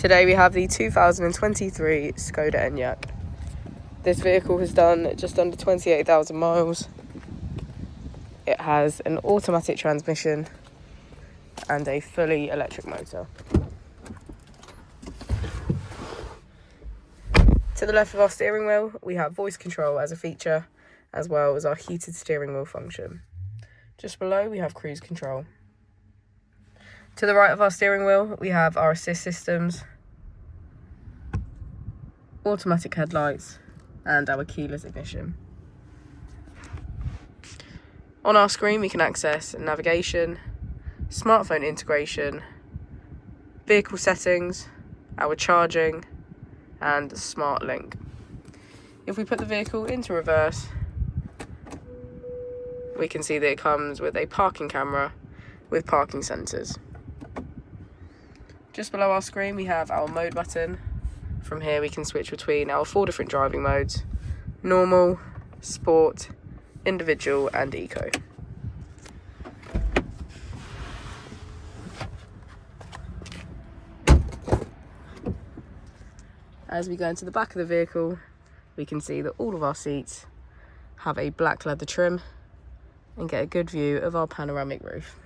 Today we have the 2023 Skoda Enyaq. This vehicle has done just under 28,000 miles. It has an automatic transmission and a fully electric motor. To the left of our steering wheel, we have voice control as a feature, as well as our heated steering wheel function. Just below, we have cruise control. To the right of our steering wheel, we have our assist systems, automatic headlights, and our keyless ignition. On our screen, we can access navigation, smartphone integration, vehicle settings, our charging, and smart link. If we put the vehicle into reverse, we can see that it comes with a parking camera with parking sensors. Just below our screen, we have our mode button. From here, we can switch between our 4 different driving modes: normal, sport, individual, and eco. As we go into the back of the vehicle, we can see that all of our seats have a black leather trim and get a good view of our panoramic roof.